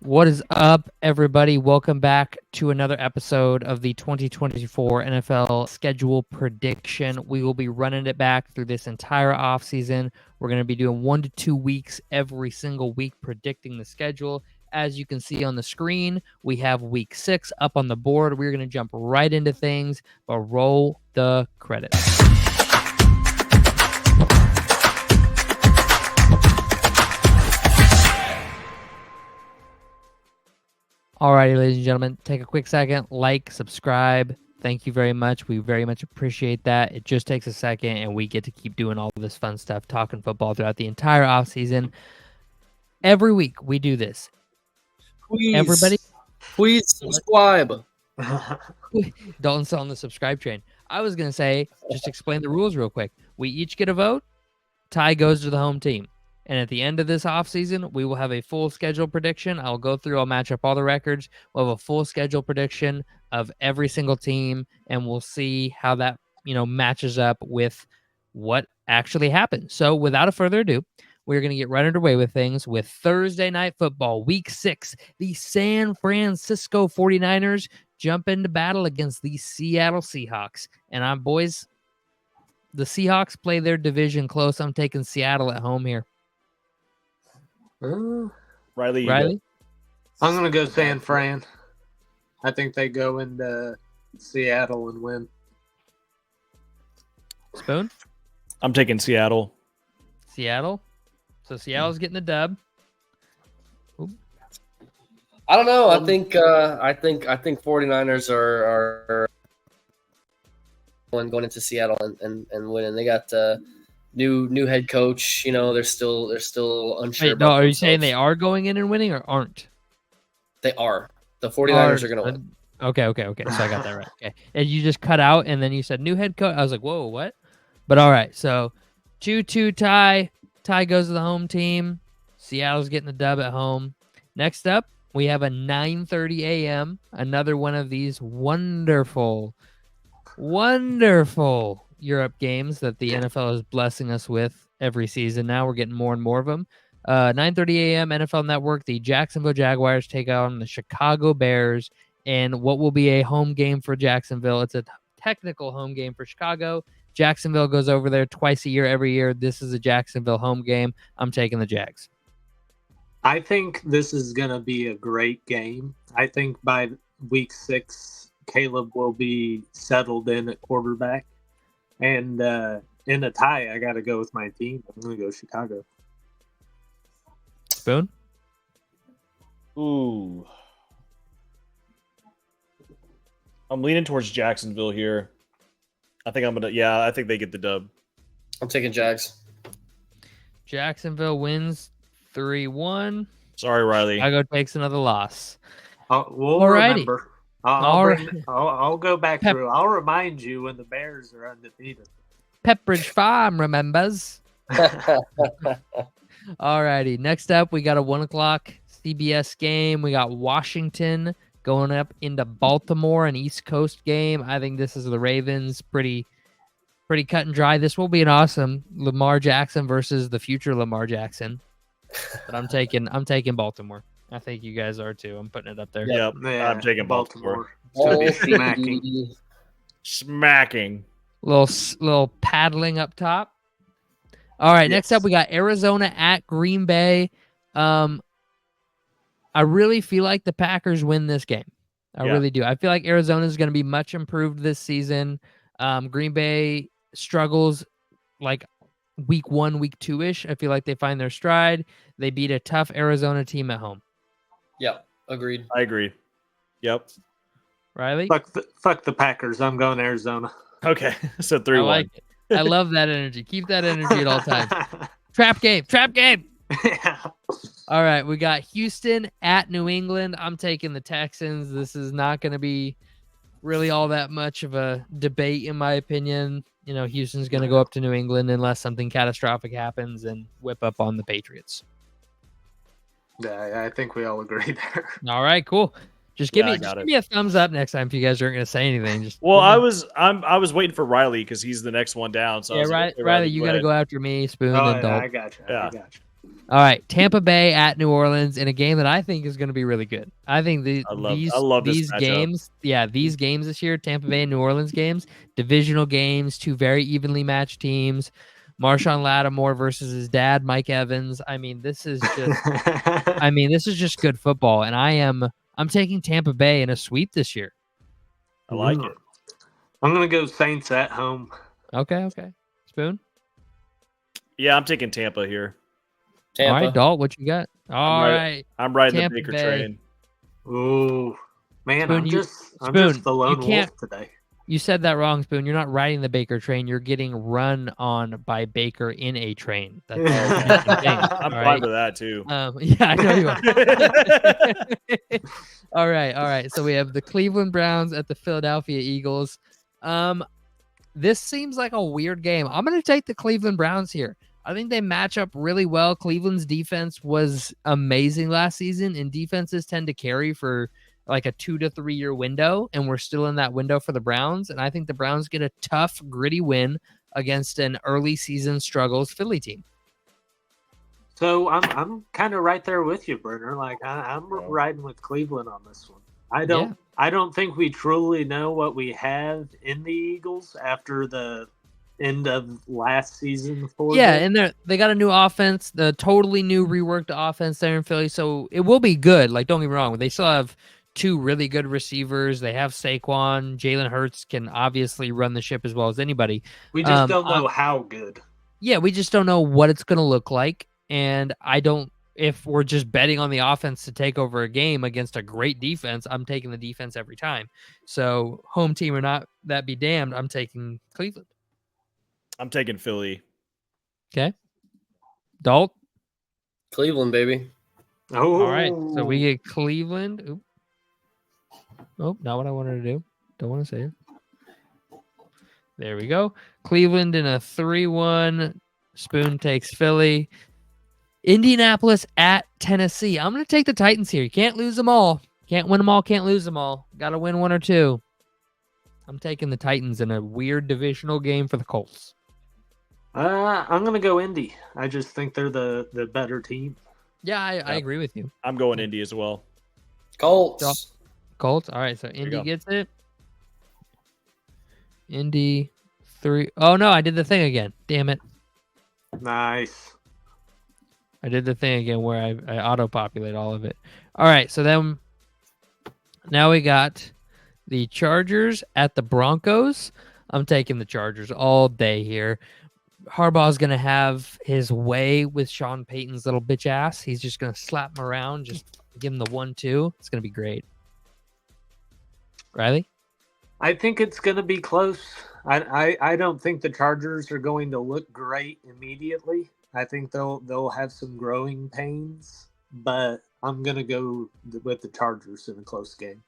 What is up, everybody? Welcome back to another episode of the 2024 NFL schedule prediction. We will be running it back through this entire offseason. We're going to be doing 1 to 2 weeks every single week predicting the schedule. As you can see on the screen, we have week 6 up on the board. We're going to jump right into things, but roll the credits. Alrighty, ladies and gentlemen, take a quick second, like, subscribe. Thank you very much. We very much appreciate that. It just takes a second, and we get to keep doing all this fun stuff, talking football throughout the entire offseason. Every week, we do this. Everybody, please subscribe. Dalton's on the subscribe train. I was going to say, just explain the rules real quick. We each get a vote. Tie goes to the home team. And at the end of this offseason, we will have a full schedule prediction. I'll go through, I'll match up all the records. We'll have a full schedule prediction of every single team, and we'll see how that, matches up with what actually happened. So without further ado, we're going to get right underway with things with Thursday Night Football, Week 6. The San Francisco 49ers jump into battle against the Seattle Seahawks. And boys, the Seahawks play their division close. I'm taking Seattle at home here. Riley? I'm going to go San Fran. I think they go into Seattle and win. Spoon? I'm taking Seattle. Seattle? So Seattle's getting the dub. Ooh. I don't know. I think 49ers are going into Seattle and winning. They got new head coach. They're still unsure. Wait, no, are you saying they are going in and winning or aren't? They are. The 49ers are going to win. Okay. So I got that right. Okay. And you just cut out and then you said new head coach. I was like, whoa, what? But all right. So 2-2 tie. Tie goes to the home team. Seattle's getting the dub at home. Next up, we have a 9:30 a.m. Another one of these wonderful Europe games that the NFL is blessing us with every season. Now we're getting more and more of them. 9:30 a.m. NFL Network. The Jacksonville Jaguars take on the Chicago Bears, and what will be a home game for Jacksonville. It's a technical home game for Chicago. Jacksonville goes over there twice a year, every year. This is a Jacksonville home game. I'm taking the Jags. I think this is going to be a great game. I think by week 6, Caleb will be settled in at quarterback. And in a tie, I got to go with my team. I'm going to go Chicago. Spoon? Ooh. I'm leaning towards Jacksonville here. I think they get the dub. I'm taking Jags. Jacksonville wins 3-1. Sorry, Riley. Chicago takes another loss. We'll remember. I'll go back through. I'll remind you when the Bears are undefeated. Pepperidge Farm remembers. All righty. Next up, we got a 1 o'clock CBS game. We got Washington going up into Baltimore, an East Coast game. I think this is the Ravens. Pretty cut and dry. This will be an awesome Lamar Jackson versus the future Lamar Jackson. But I'm taking Baltimore. I think you guys are too. I'm putting it up there. Yep. Yeah, I'm taking Baltimore. It's going to be smacking. Little paddling up top. All right, Next up we got Arizona at Green Bay. I really feel like the Packers win this game. I really do. I feel like Arizona is going to be much improved this season. Green Bay struggles like week 1, week 2-ish. I feel like they find their stride. They beat a tough Arizona team at home. Yep, agreed. I agree. Yep. Riley? Fuck the Packers. I'm going Arizona. Okay, so 3-1. I like it. I love that energy. Keep that energy at all times. Trap game. Yeah. All right, we got Houston at New England. I'm taking the Texans. This is not going to be really all that much of a debate, in my opinion. Houston's going to go up to New England unless something catastrophic happens and whip up on the Patriots. Yeah, I think we all agree there. All right, cool. Just give me a thumbs up next time if you guys aren't going to say anything. I was waiting for Riley because he's the next one down. So yeah, Riley, you got to go after me, Spoon, and Dalton. I got you. Yeah. I got you. All right, Tampa Bay at New Orleans in a game that I think is going to be really good. I think I love this these matchup. games, these games this year, Tampa Bay and New Orleans games, divisional games, two very evenly matched teams. Marshawn Lattimore versus his dad, Mike Evans. I mean, this is just good football, and I'm taking Tampa Bay in a sweep this year. I like it. I'm gonna go Saints at home. Okay. Spoon. Yeah, I'm taking Tampa here. All right, Dalt, what you got? All right. I'm riding Tampa the Baker Bay. train. Ooh, man, Spoon, I'm just Spoon, the lone wolf today. You said that wrong, Spoon. You're not riding the Baker train. You're getting run on by Baker in a train. That's I'm fine with that too. Yeah, I know you are. All right. So we have the Cleveland Browns at the Philadelphia Eagles. This seems like a weird game. I'm going to take the Cleveland Browns here. I think they match up really well. Cleveland's defense was amazing last season, and defenses tend to carry for like a 2 to 3 year window, and we're still in that window for the Browns. And I think the Browns get a tough, gritty win against an early season struggles Philly team. So I'm kind of right there with you, Brenner. Like I'm riding with Cleveland on this one. I don't think we truly know what we have in the Eagles after the end of last season for them. And they got a new offense, the totally new reworked offense there in Philly, so it will be good. Like, don't get me wrong, they still have two really good receivers. They have Saquon. Jalen Hurts can obviously run the ship as well as anybody. We just don't know how good. Yeah, we just don't know what it's going to look like, and if we're just betting on the offense to take over a game against a great defense, I'm taking the defense every time. So home team or not, that be damned, I'm taking Cleveland. I'm taking Philly. Okay. Dalt? Cleveland, baby. Oh. All right. So we get Cleveland. Oop. Oh, not what I wanted to do. Don't want to say it. There we go. Cleveland in a 3-1. Spoon takes Philly. Indianapolis at Tennessee. I'm going to take the Titans here. You can't lose them all. Can't win them all. Can't lose them all. Got to win one or two. I'm taking the Titans in a weird divisional game for the Colts. I'm going to go Indy. I just think they're the better team. Yeah, I agree with you. I'm going Indy as well. Colts. Colts. All right, so Indy gets it. Indy 3. Oh, no, I did the thing again. Damn it. Nice. I did the thing again where I auto-populate all of it. All right, so then now we got the Chargers at the Broncos. I'm taking the Chargers all day here. Harbaugh's going to have his way with Sean Payton's little bitch ass. He's just going to slap him around, just give him the 1-2. It's going to be great. Riley? I think it's going to be close. I don't think the Chargers are going to look great immediately. I think they'll have some growing pains, but I'm going to go with the Chargers in a close game.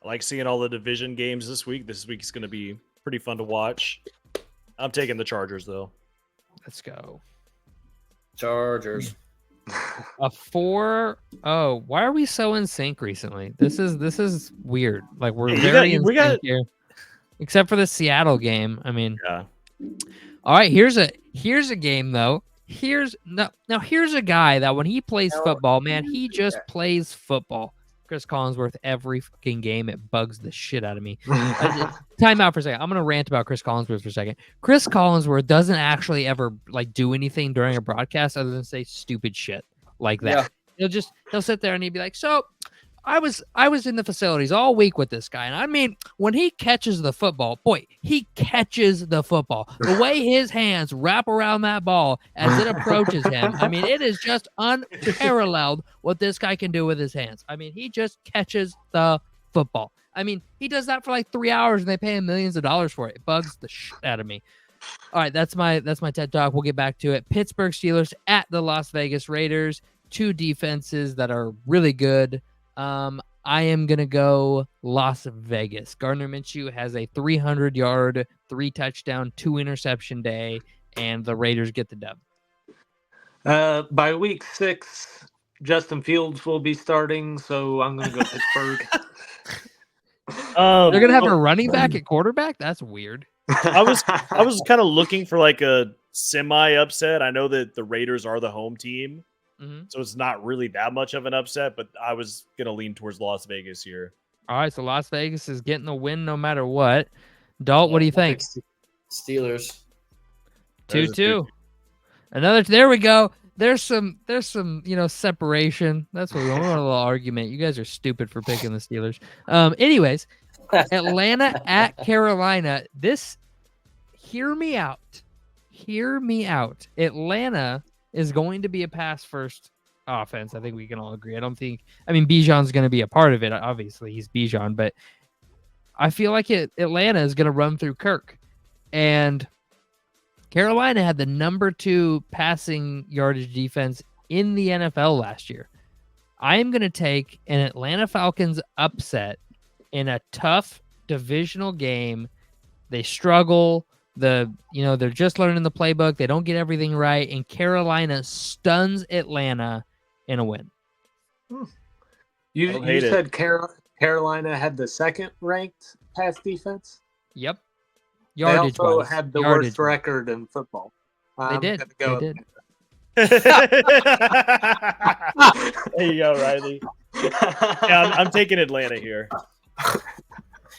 I like seeing all the division games this week. This week is going to be pretty fun to watch. I'm taking the Chargers, though. Let's go. Chargers. A 4. Oh, why are we so in sync recently? This is weird. Like we're very in sync here. Except for the Seattle game. I mean, yeah. All right, here's a game though. Here's a guy that when he plays football, man, he just plays football. Chris Collinsworth every fucking game. It bugs the shit out of me. Time out for a second. I'm going to rant about Chris Collinsworth for a second. Chris Collinsworth doesn't actually ever like do anything during a broadcast other than say stupid shit like that. Yeah. He'll sit there and he'll be like, so I was in the facilities all week with this guy. And I mean, when he catches the football, boy, he catches the football. The way his hands wrap around that ball as it approaches him, I mean, it is just unparalleled what this guy can do with his hands. I mean, he just catches the football. I mean, he does that for like 3 hours and they pay him millions of dollars for it. It bugs the shit out of me. All right, that's my TED Talk. We'll get back to it. Pittsburgh Steelers at the Las Vegas Raiders. Two defenses that are really good. I am going to go Las Vegas. Gardner Minshew has a 300-yard, 3-touchdown, 2-interception day, and the Raiders get the dub. By week 6, Justin Fields will be starting, so I'm going to go Pittsburgh. They're going to have a running back at quarterback? That's weird. I was kind of looking for like a semi upset. I know that the Raiders are the home team, so it's not really that much of an upset. But I was gonna lean towards Las Vegas here. All right, so Las Vegas is getting the win no matter what. Dalt, what do you think? Steelers. 2-2. Another. There we go. There's some separation. That's what we want. We want a little argument. You guys are stupid for picking the Steelers. Anyways, Atlanta at Carolina. Hear me out. Hear me out. Atlanta is going to be a pass first offense. I think we can all agree. Bijan's going to be a part of it. Obviously, he's Bijan, but I feel like Atlanta is going to run through Kirk. And Carolina had the number 2 passing yardage defense in the NFL last year. I am going to take an Atlanta Falcons upset in a tough divisional game. They struggle. They're just learning the playbook. They don't get everything right, and Carolina stuns Atlanta in a win. You said Carolina had the second ranked pass defense? Yep. They also had the worst record in football. They did. There you go, Riley. Yeah, I'm taking Atlanta here.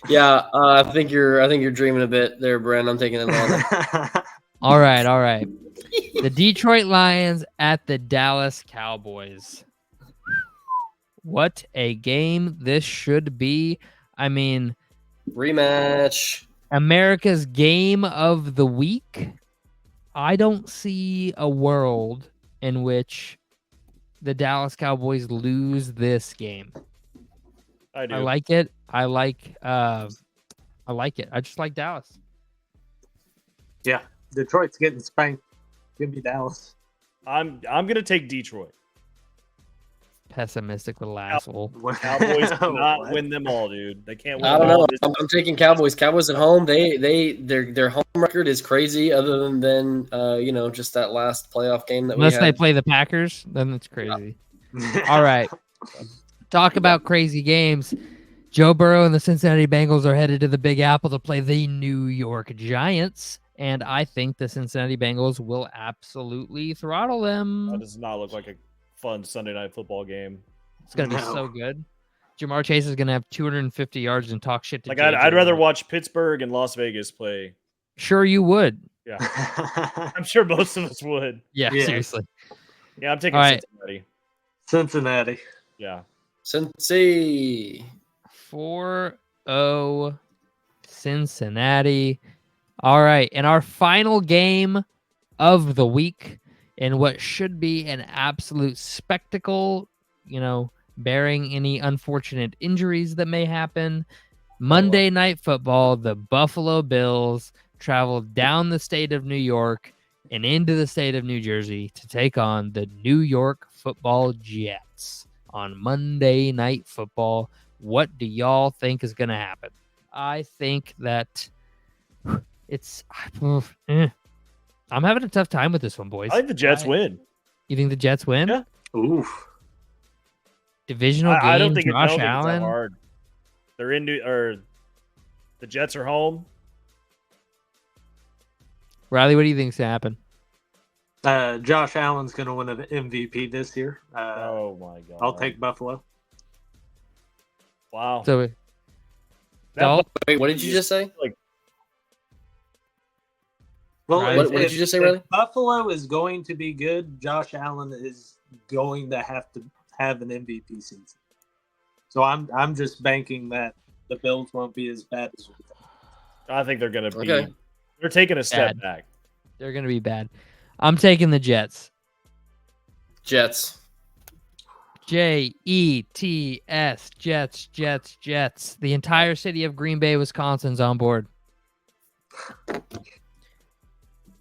Yeah, I think you're dreaming a bit there, Brent. I'm taking Atlanta. All right. The Detroit Lions at the Dallas Cowboys. What a game this should be. I mean, rematch. America's game of the week. I don't see a world in which the Dallas Cowboys lose this game. I do. I like it. I like it. I just like Dallas. Yeah, Detroit's getting spanked. Give me Dallas. I'm gonna take Detroit. Pessimistic little asshole. Cowboys cannot win them all, dude. They can't win. I don't know. I'm taking Cowboys. Cowboys at home. Their home record is crazy. Other than just that last playoff game that unless they play the Packers, then it's crazy. Yeah. All right. Talk about crazy games. Joe Burrow and the Cincinnati Bengals are headed to the Big Apple to play the New York Giants, and I think the Cincinnati Bengals will absolutely throttle them. That does not look like a fun Sunday night football game. It's going to be so good. Jamar Chase is going to have 250 yards and talk shit to like I'd rather watch Pittsburgh and Las Vegas play. Sure you would. Yeah. I'm sure most of us would. Yeah. Seriously. Yeah, I'm taking Cincinnati. Cincinnati. Yeah. Cincy. 4-0 Cincinnati. All right. And our final game of the week in what should be an absolute spectacle, bearing any unfortunate injuries that may happen. Monday Night Football, the Buffalo Bills traveled down the state of New York and into the state of New Jersey to take on the New York Football Jets on Monday Night Football. What do y'all think is going to happen? I think that I'm having a tough time with this one, boys. I think the Jets win. You think the Jets win? Yeah. Oof. Divisional game. I don't think Josh it's Allen. that hard. They're the Jets are home. Riley, what do you think's gonna happen? Josh Allen's going to win an MVP this year. Oh my god! I'll take Buffalo. Wow. So, wait, what did you just say? Well, what did you just say, Riley? Buffalo is going to be good. Josh Allen is going to have an MVP season. So I'm just banking that the Bills won't be as bad as we think. I think they're going to be. Okay. They're taking a step back. They're going to be bad. I'm taking the Jets. Jets. Jets. Jets. The entire city of Green Bay, Wisconsin's on board.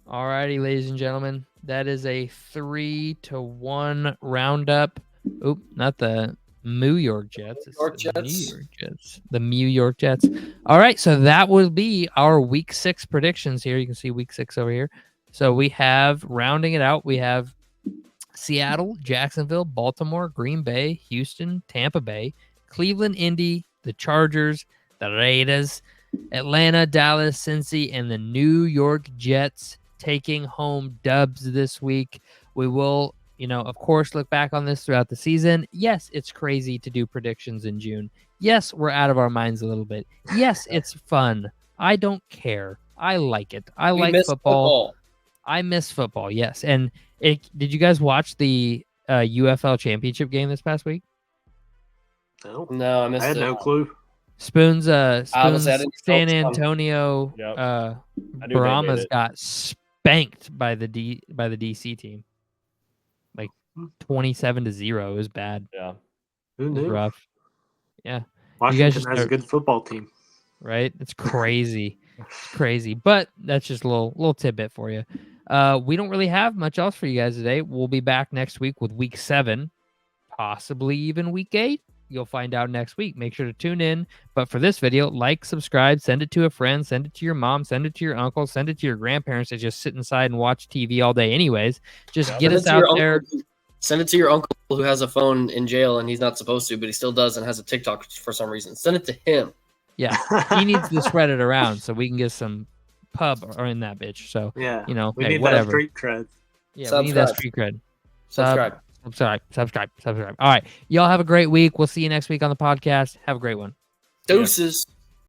All righty, ladies and gentlemen. That is a 3-1 roundup. Oop, not the New York Jets. It's the New York Jets. The New York Jets. All right, so that will be our Week 6 predictions here. You can see Week 6 over here. So we have, rounding it out, we have Seattle, Jacksonville, Baltimore, Green Bay, Houston, Tampa Bay, Cleveland, Indy, the Chargers, the Raiders, Atlanta, Dallas, Cincy, and the New York Jets taking home dubs this week. We will, of course, look back on this throughout the season. Yes, it's crazy to do predictions in June. Yes, we're out of our minds a little bit. Yes, it's fun. I don't care. I like it. I like football. I miss football, yes. And did you guys watch the UFL championship game this past week? No, I missed it. I had no clue. Spoon's San Antonio Yep. Brahmas got spanked by the DC team. Like 27-0. It was bad. Yeah. Who knew? It was rough. Yeah. Washington has a good football team. Right? It's crazy. It's crazy. But that's just a little tidbit for you. We don't really have much else for you guys today. We'll be back next week with week 7, possibly even week 8. You'll find out next week. Make sure to tune in. But for this video, like, subscribe, send it to a friend, send it to your mom, send it to your uncle, send it to your grandparents that just sit inside and watch TV all day anyways. Just get us out there. Send it to your uncle who has a phone in jail and he's not supposed to, but he still does and has a TikTok for some reason. Send it to him. Yeah. He needs to spread it around so we can get some pub or in that bitch. So, yeah, we need whatever. that street cred. Yeah, we need that street cred. Subscribe. All right. Y'all have a great week. We'll see you next week on the podcast. Have a great one. Deuces.